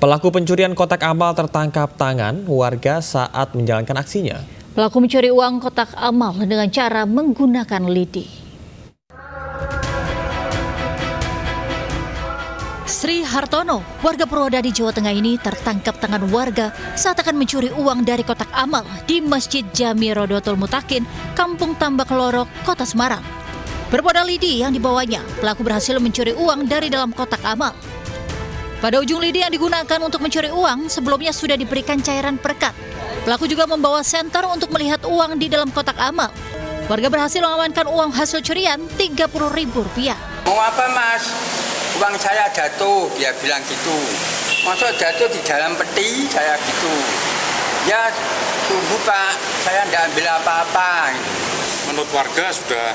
Pelaku pencurian kotak amal tertangkap tangan warga saat menjalankan aksinya. Pelaku mencuri uang kotak amal dengan cara menggunakan lidi. Sri Hartono, warga Purwodadi, Jawa Tengah ini tertangkap tangan warga saat akan mencuri uang dari kotak amal di Masjid Jami Rodotul Mutakin, Kampung Tambak Lorok, Kota Semarang. Bermodal lidi yang dibawanya, pelaku berhasil mencuri uang dari dalam kotak amal. Pada ujung lidi yang digunakan untuk mencuri uang, sebelumnya sudah diberikan cairan perekat. Pelaku juga membawa senter untuk melihat uang di dalam kotak amal. Warga berhasil mengamankan uang hasil curian Rp30.000. Mau apa, Mas? Uang saya jatuh, dia bilang gitu. Masuk jatuh di dalam peti, saya gitu. Ya, tunggu Pak, saya tidak ambil apa-apa. Menurut warga sudah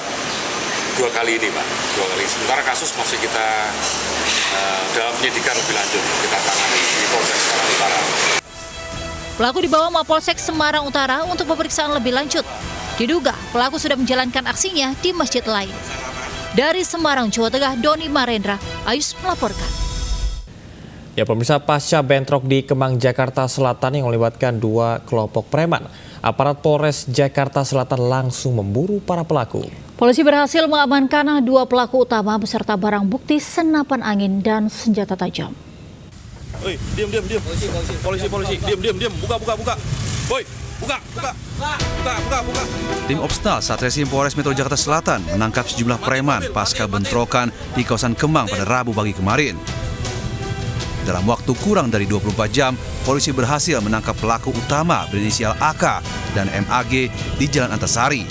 2 kali ini, Pak. 2 kali. Sementara kasus masih kita dalam penyidikan lebih lanjut. Kita tangani di Polsek Semarang Utara. Pelaku dibawa Mapolsek Semarang Utara untuk pemeriksaan lebih lanjut. Diduga pelaku sudah menjalankan aksinya di masjid lain. Dari Semarang, Jawa Tengah, Doni Marendra, Ayus melaporkan. Ya, pemirsa, pasca bentrok di Kemang, Jakarta Selatan yang melibatkan 2 kelompok preman, aparat Polres Jakarta Selatan langsung memburu para pelaku. Polisi berhasil mengamankan 2 pelaku utama beserta barang bukti senapan angin dan senjata tajam. Oi, diam. Polisi, diam. Buka. Woi, buka. Tim Opstal Satreskrim Polres Metro Jakarta Selatan menangkap sejumlah preman pasca bentrokan di kawasan Kemang pada Rabu pagi kemarin. Dalam waktu kurang dari 24 jam, polisi berhasil menangkap pelaku utama berinisial AK dan MAG di Jalan Antasari.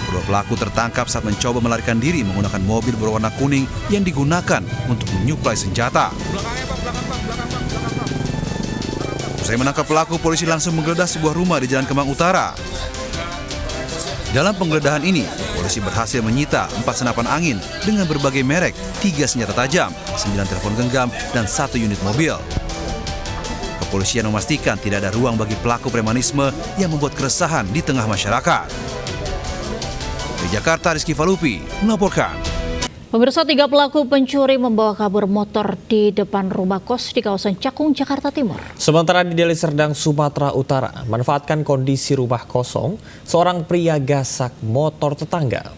Kedua pelaku tertangkap saat mencoba melarikan diri menggunakan mobil berwarna kuning yang digunakan untuk menyuplai senjata. Usai menangkap pelaku, polisi langsung menggeledah sebuah rumah di Jalan Kemang Utara. Dalam penggeledahan ini, polisi berhasil menyita 4 senapan angin dengan berbagai merek, 3 senjata tajam, 9 telepon genggam, dan 1 unit mobil. Kepolisian memastikan tidak ada ruang bagi pelaku premanisme yang membuat keresahan di tengah masyarakat. Di Jakarta, Rizky Falupi melaporkan. Pemirsa, 3 pelaku pencuri membawa kabur motor di depan rumah kos di kawasan Cakung, Jakarta Timur. Sementara di Deli Serdang, Sumatera Utara, manfaatkan kondisi rumah kosong, seorang pria gasak motor tetangga.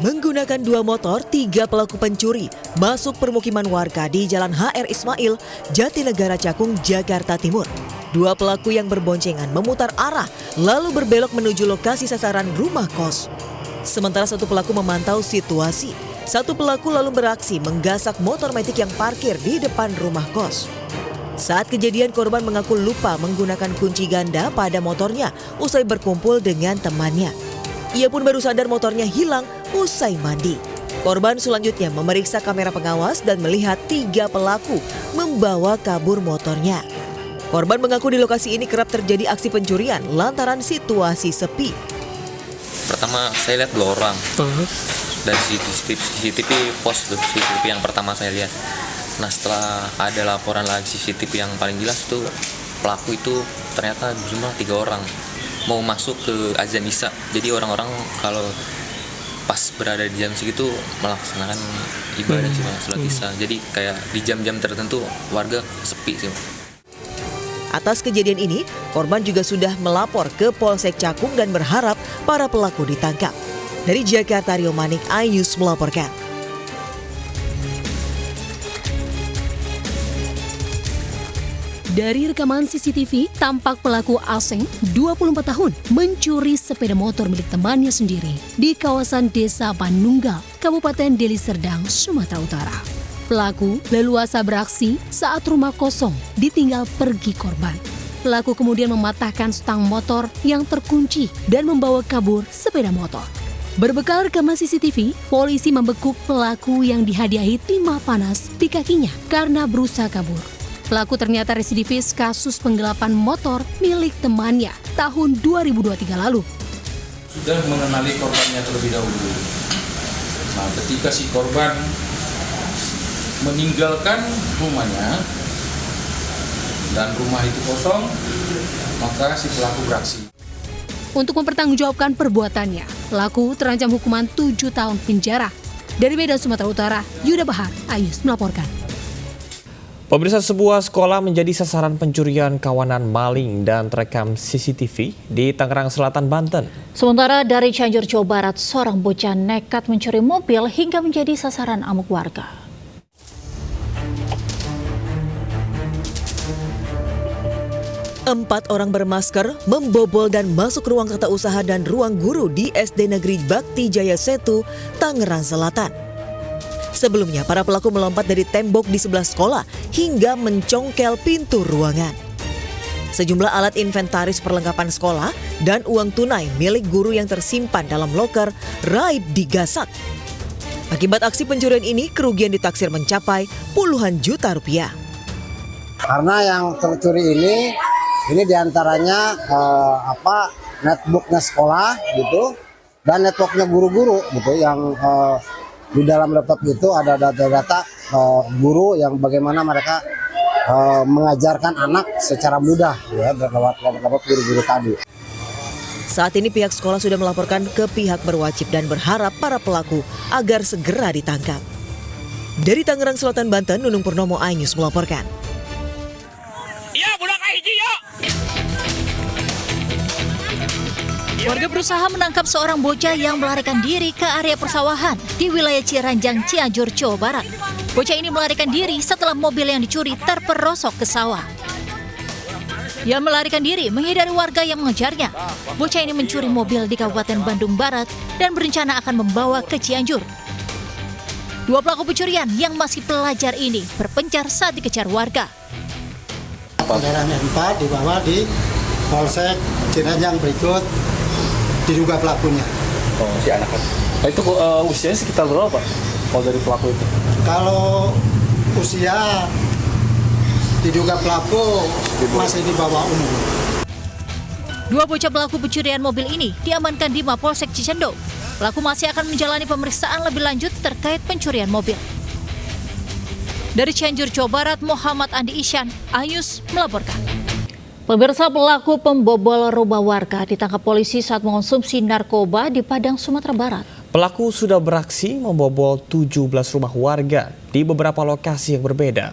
Menggunakan 2 motor, 3 pelaku pencuri masuk permukiman warga di Jalan HR Ismail, Jatinegara Cakung, Jakarta Timur. 2 pelaku yang berboncengan memutar arah lalu berbelok menuju lokasi sasaran rumah kos. Sementara 1 pelaku memantau situasi. 1 pelaku lalu beraksi menggasak motor metik yang parkir di depan rumah kos. Saat kejadian, korban mengaku lupa menggunakan kunci ganda pada motornya usai berkumpul dengan temannya. Ia pun baru sadar motornya hilang usai mandi. Korban selanjutnya memeriksa kamera pengawas dan melihat 3 pelaku membawa kabur motornya. Korban mengaku di lokasi ini kerap terjadi aksi pencurian lantaran situasi sepi. Pertama saya lihat 2 orang dari CCTV pos CCTV yang pertama saya lihat. Nah, setelah ada laporan lagi CCTV yang paling jelas tuh pelaku itu ternyata jumlah 3 orang mau masuk ke azan Isya. Jadi orang-orang kalau pas berada di jam segitu melaksanakan ibadah sih, sholat Isya. Jadi kayak di jam-jam tertentu warga sepi sih. Atas kejadian ini, korban juga sudah melapor ke Polsek Cakung dan berharap para pelaku ditangkap. Dari Jakarta, Rio Manik, Ayus melaporkan. Dari rekaman CCTV, tampak pelaku Aseng, 24 tahun, mencuri sepeda motor milik temannya sendiri di kawasan Desa Panunggal, Kabupaten Deli Serdang, Sumatera Utara. Pelaku leluasa beraksi saat rumah kosong ditinggal pergi korban. Pelaku kemudian mematahkan stang motor yang terkunci dan membawa kabur sepeda motor. Berbekal rekaman CCTV, polisi membekuk pelaku yang dihadiahi timah panas di kakinya karena berusaha kabur. Pelaku ternyata residivis kasus penggelapan motor milik temannya tahun 2023 lalu. Sudah mengenali korbannya terlebih dahulu. Nah, ketika si korban meninggalkan rumahnya dan rumah itu kosong, maka si pelaku beraksi. Untuk mempertanggungjawabkan perbuatannya, pelaku terancam hukuman 7 tahun penjara. Dari Medan, Sumatera Utara, Yuda Bahar, Ayus melaporkan. Pemirsa, sebuah sekolah menjadi sasaran pencurian kawanan maling dan terekam CCTV di Tangerang Selatan, Banten. Sementara dari Cianjur, Jawa Barat, seorang bocah nekat mencuri mobil hingga menjadi sasaran amuk warga. Empat orang bermasker membobol dan masuk ruang tata usaha dan ruang guru di SD Negeri Bakti Jaya Setu, Tangerang Selatan. Sebelumnya, para pelaku melompat dari tembok di sebelah sekolah hingga mencongkel pintu ruangan. Sejumlah alat inventaris perlengkapan sekolah dan uang tunai milik guru yang tersimpan dalam loker raib digasak. Akibat aksi pencurian ini, kerugian ditaksir mencapai puluhan juta rupiah. Karena yang tercuri ini diantaranya netbooknya sekolah gitu, dan networknya guru-guru gitu yang di dalam laptop itu ada data-data guru yang bagaimana mereka mengajarkan anak secara mudah ya lewat guru-guru tadi. Saat ini pihak sekolah sudah melaporkan ke pihak berwajib dan berharap para pelaku agar segera ditangkap. Dari Tangerang Selatan, Banten, Nunung Purnomo, iNews melaporkan. Warga berusaha menangkap seorang bocah yang melarikan diri ke area persawahan di wilayah Ciranjang, Cianjur, Jawa Barat. Bocah ini melarikan diri setelah mobil yang dicuri terperosok ke sawah. Ia melarikan diri menghindari warga yang mengejarnya. Bocah ini mencuri mobil di Kabupaten Bandung Barat dan berencana akan membawa ke Cianjur. Dua pelaku pencurian yang masih pelajar ini berpencar saat dikejar warga. Kendaraan M4 dibawa di Polsek Ciranjang berikut. Diduga pelakunya. Oh, si anak. Itu usianya sekitar berapa, Pak? Kalau dari pelaku itu? Kalau usia diduga pelaku masih di bawah umur. Dua bocah pelaku pencurian mobil ini diamankan di Mapolsek Cicendo. Pelaku masih akan menjalani pemeriksaan lebih lanjut terkait pencurian mobil. Dari Cianjur, Jawa Barat, Muhammad Andi Isyan, iNews melaporkan. Pemirsa, pelaku pembobol rumah warga ditangkap polisi saat mengonsumsi narkoba di Padang, Sumatera Barat. Pelaku sudah beraksi membobol 17 rumah warga di beberapa lokasi yang berbeda.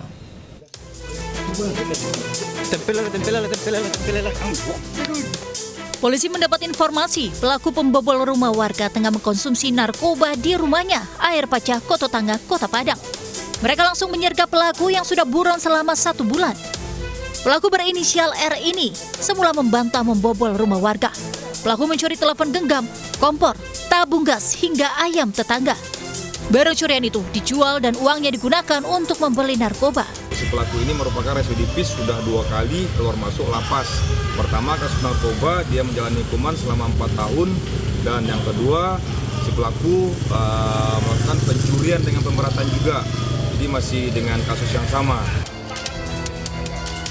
Polisi mendapat informasi pelaku pembobol rumah warga tengah mengkonsumsi narkoba di rumahnya, Air Pacah, Koto Tangga, Kota Padang. Mereka langsung menyergap pelaku yang sudah buron selama 1 bulan. Pelaku berinisial R ini semula membantah membobol rumah warga. Pelaku mencuri telepon genggam, kompor, tabung gas, hingga ayam tetangga. Barang curian itu dijual dan uangnya digunakan untuk membeli narkoba. Si pelaku ini merupakan residivis, sudah 2 kali keluar masuk lapas. Pertama kasus narkoba, dia menjalani hukuman selama 4 tahun. Dan yang kedua, si pelaku melakukan pencurian dengan pemberatan juga. Jadi masih dengan kasus yang sama.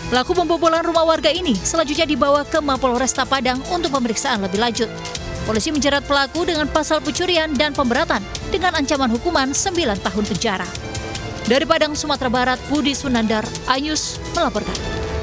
Pelaku pembobolan rumah warga ini selanjutnya dibawa ke Mapolresta Padang untuk pemeriksaan lebih lanjut. Polisi menjerat pelaku dengan pasal pencurian dan pemberatan dengan ancaman hukuman 9 tahun penjara. Dari Padang, Sumatera Barat, Budi Sunandar, iNews melaporkan.